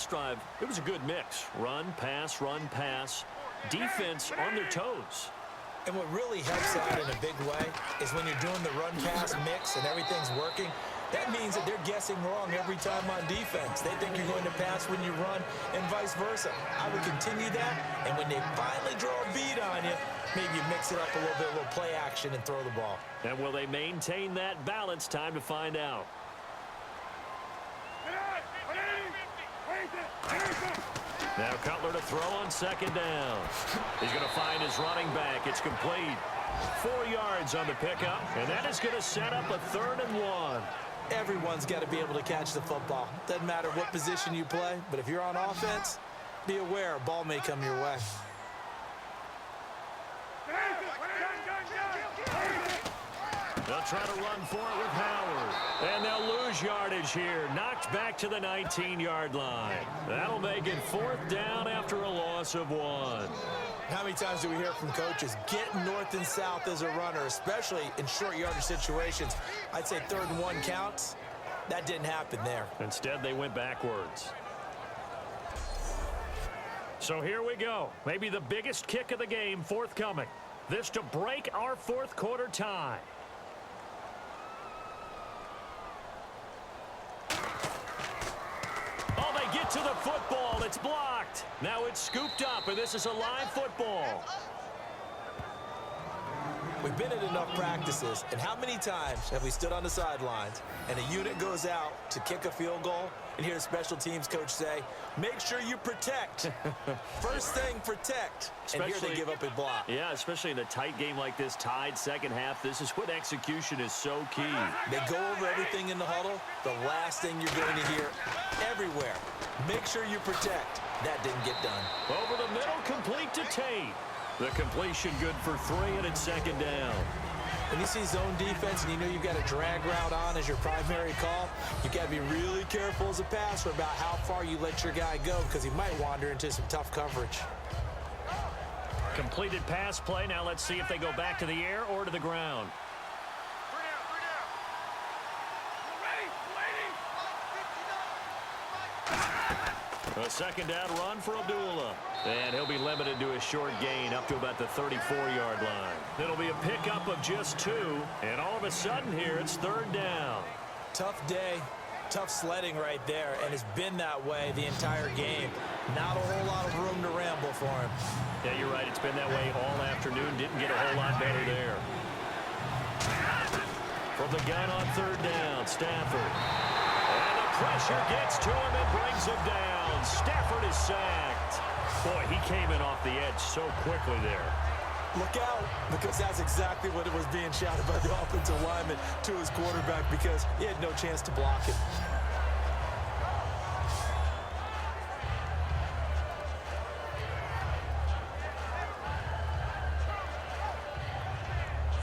last drive, it was a good mix. Run, pass, defense on their toes. And what really helps out in a big way is when you're doing the run-pass mix and everything's working, that means that they're guessing wrong every time on defense. They think you're going to pass when you run and vice versa. I would continue that, and when they finally draw a beat on you, maybe you mix it up a little play action and throw the ball. And will they maintain that balance? Time to find out. Now Cutler to throw on second down. He's going to find his running back. It's complete. 4 yards on the pickup, and that is going to set up a 3rd and 1. Everyone's got to be able to catch the football. Doesn't matter what position you play, but if you're on offense, be aware a ball may come your way. They'll try to run for it with Howard. And they'll lose yardage here. Knocked back to the 19-yard line. That'll make it 4th down after a loss of 1. How many times do we hear from coaches, get north and south as a runner, especially in short yardage situations? I'd say 3rd and 1 counts. That didn't happen there. Instead, they went backwards. So here we go. Maybe the biggest kick of the game forthcoming. This to break our 4th quarter tie. To the football. It's blocked. Now it's scooped up, and this is a live football. We've been at enough practices, and how many times have we stood on the sidelines and a unit goes out to kick a field goal and hear the special teams coach say, make sure you protect. First thing, protect. And here they give up a block. Yeah, especially in a tight game like this, tied second half. This is when execution is so key. They go over everything in the huddle. The last thing you're going to hear everywhere, make sure you protect. That didn't get done. Over the middle, complete to Tate. The completion good for 3, and it's 2nd down. When you see zone defense and you know you've got a drag route on as your primary call, you've got to be really careful as a passer about how far you let your guy go because he might wander into some tough coverage. Completed pass play. Now let's see if they go back to the air or to the ground. A 2nd down run for Abdullah. And he'll be limited to a short gain up to about the 34-yard line. It'll be a pickup of just 2. And all of a sudden here, it's 3rd down. Tough day. Tough sledding right there. And it's been that way the entire game. Not a whole lot of room to ramble for him. Yeah, you're right. It's been that way all afternoon. Didn't get a whole lot better there. From the gun on 3rd down, Stafford. And the pressure gets to him and brings him down. Stafford is sacked. Boy, he came in off the edge so quickly there. Look out, because that's exactly what it was being shouted by the offensive lineman to his quarterback because he had no chance to block it.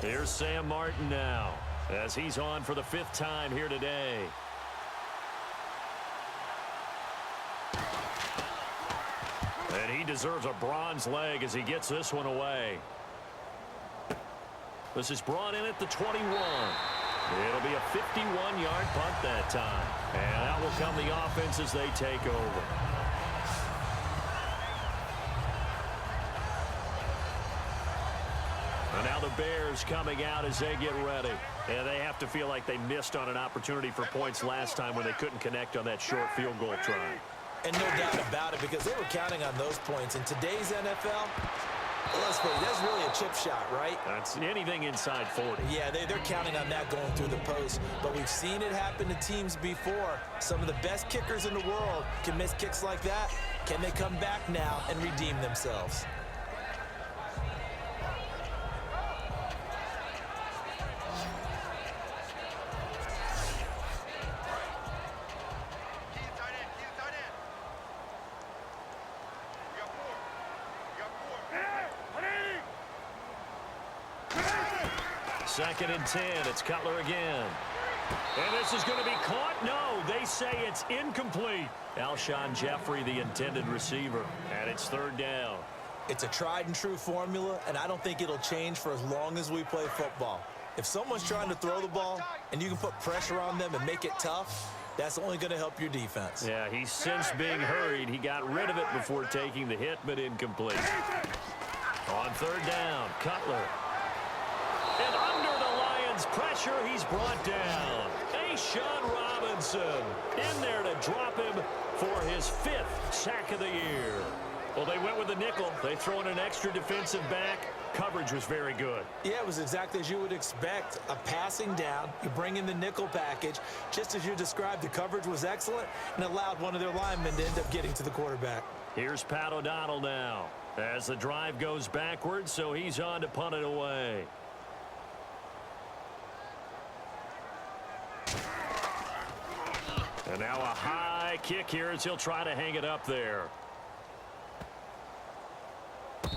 Here's Sam Martin now as he's on for the 5th time here today. And he deserves a bronze leg as he gets this one away. This is brought in at the 21. It'll be a 51-yard punt that time. And out will come the offense as they take over. And now the Bears coming out as they get ready. And they have to feel like they missed on an opportunity for points last time when they couldn't connect on that short field goal try. And no doubt about it, because they were counting on those points. In today's NFL, let's face it, that's really a chip shot, right? That's anything inside 40. Yeah, they're counting on that going through the post. But we've seen it happen to teams before. Some of the best kickers in the world can miss kicks like that. Can they come back now and redeem themselves? Second and 10. It's Cutler again. And this is going to be caught. No, they say it's incomplete. Alshon Jeffrey, the intended receiver. And it's 3rd down. It's a tried and true formula, and I don't think it'll change for as long as we play football. If someone's trying to throw the ball and you can put pressure on them and make it tough, That's only going to help your defense. Yeah, he's since being hurried. He got rid of it before taking the hit, but incomplete. On third down, Cutler. And under the Lions' pressure, he's brought down. Sean Robinson in there to drop him for his 5th sack of the year. Well, they went with the nickel. They throw in an extra defensive back. Coverage was very good. Yeah, it was exactly as you would expect. A passing down. You bring in the nickel package. Just as you described, the coverage was excellent and allowed one of their linemen to end up getting to the quarterback. Here's Pat O'Donnell now as the drive goes backwards, so he's on to punt it away. And now a high kick here as he'll try to hang it up there.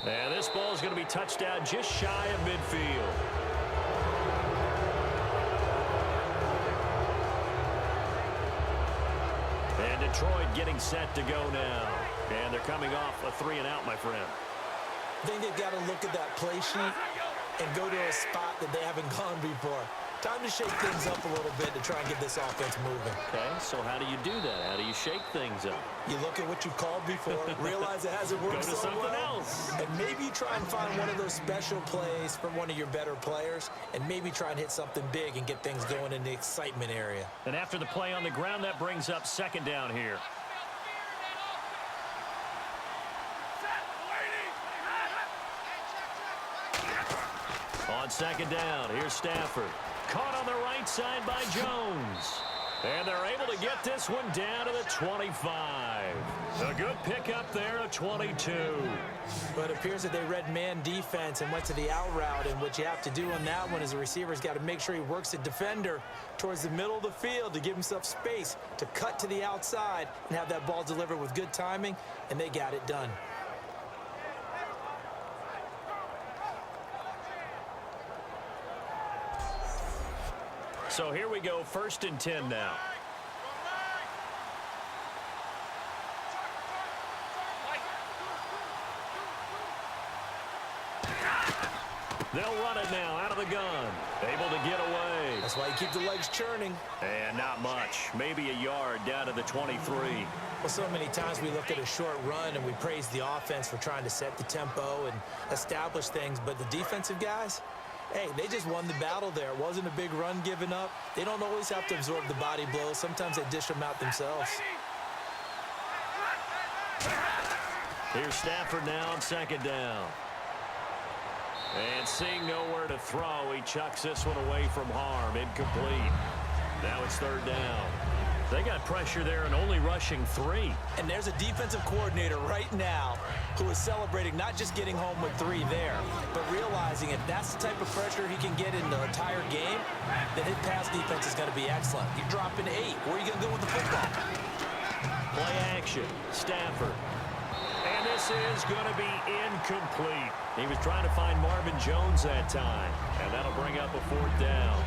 And this ball is going to be touched down just shy of midfield. And Detroit getting set to go now. And they're coming off a 3-and-out, my friend. I think they've got to look at that play sheet and go to a spot that they haven't gone before. Time to shake things up a little bit to try and get this offense moving. Okay, so how do you do that? How do you shake things up? You look at what you've called before, realize it hasn't worked Go to so something well, else. and maybe try and find one of those special plays from one of your better players, and maybe try and hit something big and get things going in the excitement area. And after the play on the ground, that brings up second down here. On second down, here's Stafford. Caught on the right side by Jones. And they're able to get this one down to the 25. A good pickup there of 22. But it appears that they read man defense and went to the out route, and what you have to do on that one is the receiver's got to make sure he works the defender towards the middle of the field to give himself space to cut to the outside and have that ball delivered with good timing, and they got it done. So here we go, 1st and 10 now. They'll run it now out of the gun. Able to get away. That's why you keep the legs churning. And not much. Maybe a yard down to the 23. Well, so many times we look at a short run and we praise the offense for trying to set the tempo and establish things, but the defensive guys, hey, they just won the battle there. It wasn't a big run given up. They don't always have to absorb the body blows. Sometimes they dish them out themselves. Here's Stafford now on second down. And seeing nowhere to throw, he chucks this one away from harm. Incomplete. Now it's third down. They got pressure there and only rushing 3. And there's a defensive coordinator right now who is celebrating not just getting home with 3 there, but realizing if that's the type of pressure he can get in the entire game, then his pass defense is going to be excellent. You're dropping 8. Where are you going to go with the football? Play action. Stafford. And this is going to be incomplete. He was trying to find Marvin Jones that time. And that'll bring up a 4th down.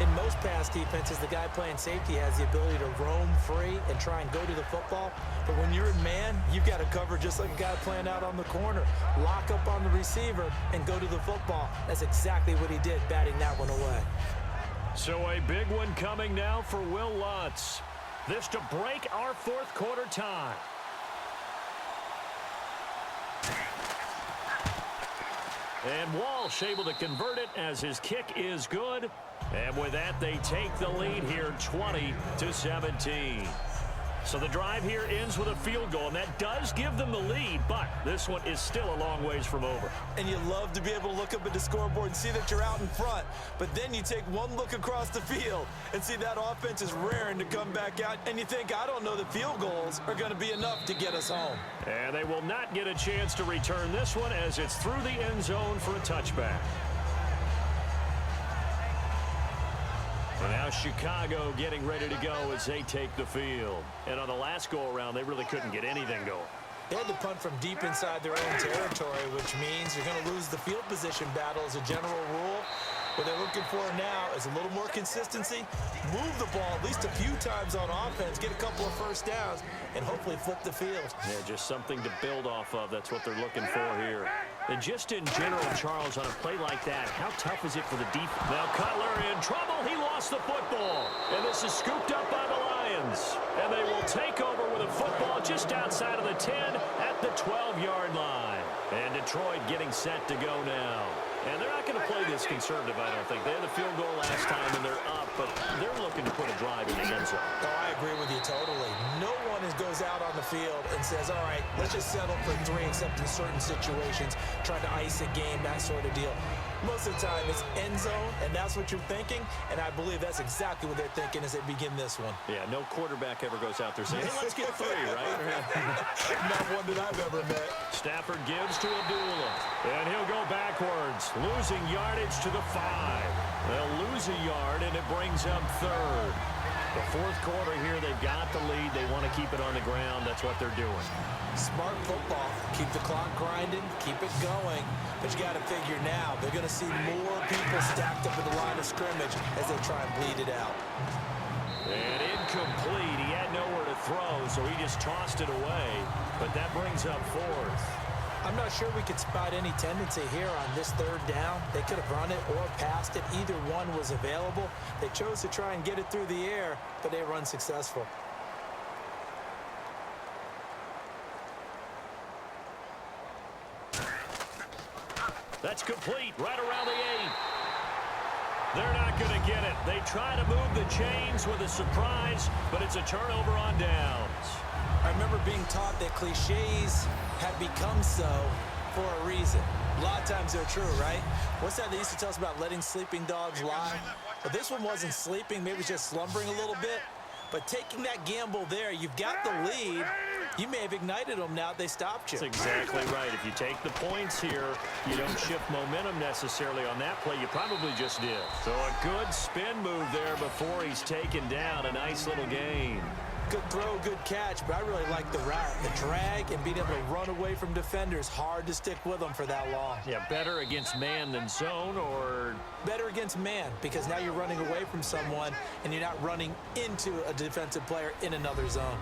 In most pass defenses, the guy playing safety has the ability to roam free and try and go to the football. But when you're in man, you've got to cover just like a guy playing out on the corner. Lock up on the receiver and go to the football. That's exactly what he did, batting that one away. So a big one coming now for Will Lutz. This to break our 4th quarter tie. And Walsh able to convert it as his kick is good. And with that, they take the lead here 20-17. So the drive here ends with a field goal, and that does give them the lead, but this one is still a long ways from over. And you love to be able to look up at the scoreboard and see that you're out in front, but then you take one look across the field and see that offense is raring to come back out, and you think, I don't know that field goals are going to be enough to get us home. And they will not get a chance to return this one as it's through the end zone for a touchback. And now Chicago getting ready to go as they take the field. And on the last go-around, they really couldn't get anything going. They had to punt from deep inside their own territory, which means you're going to lose the field position battle as a general rule. What they're looking for now is a little more consistency, move the ball at least a few times on offense, get a couple of first downs, and hopefully flip the field. Yeah, just something to build off of. That's what they're looking for here. And just in general, Charles, on a play like that, how tough is it for the defense? Now Cutler in trouble. He lost the football. And this is scooped up by the Lions. Lions. And they will take over with a football just outside of the 10 at the 12-yard line. And Detroit getting set to go now. And they're not going to play this conservative, I don't think. They had the field goal last time, and they're up, but they're looking to put a drive in the end zone. Oh, I agree with you totally. No one goes out on the field and says, all right, let's just settle for 3, except in certain situations, trying to ice a game, that sort of deal. Most of the time, it's end zone, and that's what you're thinking, and I believe that's exactly what they're thinking as they begin this one. Yeah, no quarterback ever goes out there saying, hey, let's get 3, right? Not one that I've ever met. Stafford gives to Abdullah, and he'll go backwards, losing yardage to the 5. They'll lose a yard, and it brings up 3rd. The fourth quarter here, they've got the lead. They want to keep it on the ground. That's what they're doing. Smart football. Keep the clock grinding. Keep it going. But you got to figure now, they're going to see more people stacked up at the line of scrimmage as they try and bleed it out. And incomplete. He had nowhere to throw, so he just tossed it away. But that brings up 4th. I'm not sure we could spot any tendency here on this 3rd down. They could have run it or passed it. Either one was available. They chose to try and get it through the air, but they were unsuccessful. That's complete right around the 8. They're not going to get it. They try to move the chains with a surprise, but it's a turnover on downs. I remember being taught that cliches have become so for a reason. A lot of times they're true, right? What's that they used to tell us about letting sleeping dogs lie? But this one wasn't sleeping, maybe just slumbering a little bit. But taking that gamble there, you've got the lead. You may have ignited them now they stopped you. That's exactly right. If you take the points here, you don't shift momentum necessarily on that play. You probably just did. So a good spin move there before he's taken down. A nice little gain. Good throw, good catch, but I really like the route. The drag and being able to run away from defenders, hard to stick with them for that long. Yeah, better against man than zone, or? Better against man, because now you're running away from someone and you're not running into a defensive player in another zone.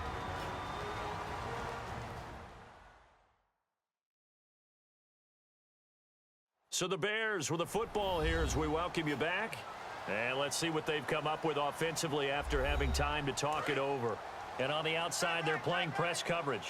So the Bears with the football here as we welcome you back. And let's see what they've come up with offensively after having time to talk it over. And on the outside, they're playing press coverage.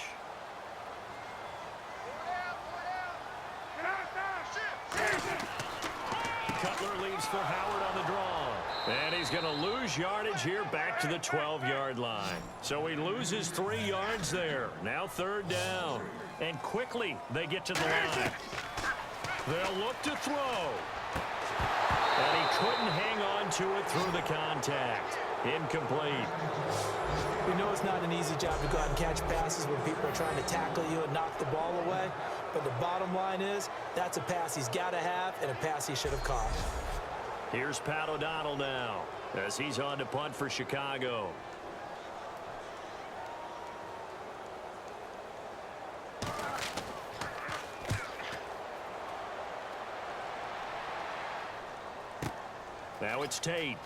Cutler leaves for Howard on the draw. And he's going to lose yardage here back to the 12-yard line. So he loses 3 yards there. Now 3rd down. And quickly they get to the line. They'll look to throw. And he couldn't hang on to it through the contact. Incomplete. We know it's not an easy job to go out and catch passes when people are trying to tackle you and knock the ball away. But the bottom line is, that's a pass he's got to have and a pass he should have caught. Here's Pat O'Donnell now as he's on to punt for Chicago. Now it's Tate.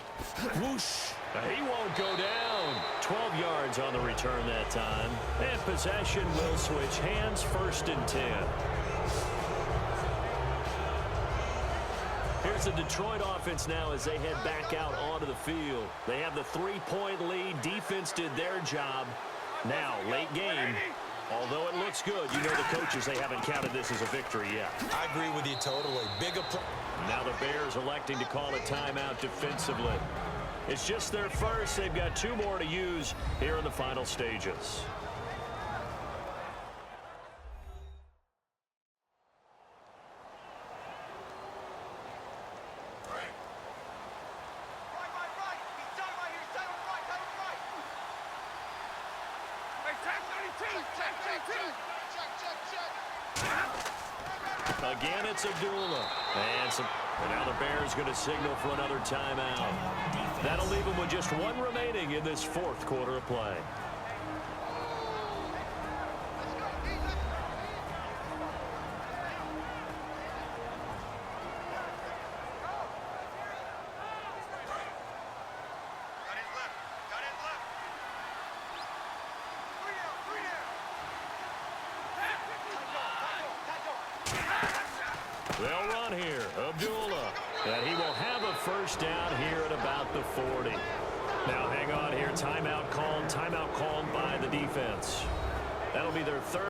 Whoosh. He won't go down. 12 yards on the return that time. And possession will switch hands, 1st and 10. Here's the Detroit offense now as they head back out onto the field. They have the 3-point lead. Defense did their job. Now, late game. Although it looks good, you know the coaches, they haven't counted this as a victory yet. I agree with you totally. Now the Bears electing to call a timeout defensively. It's just their first. They've got 2 more to use here in the final stages. Again, it's Abdullah. And now the Bears going to signal for another timeout. That'll leave them with just 1 remaining in this 4th quarter of play. They'll run here. Abdullah. And he will have a 1st down here at about the 40. Now hang on here. Timeout called by the defense. That'll be their third.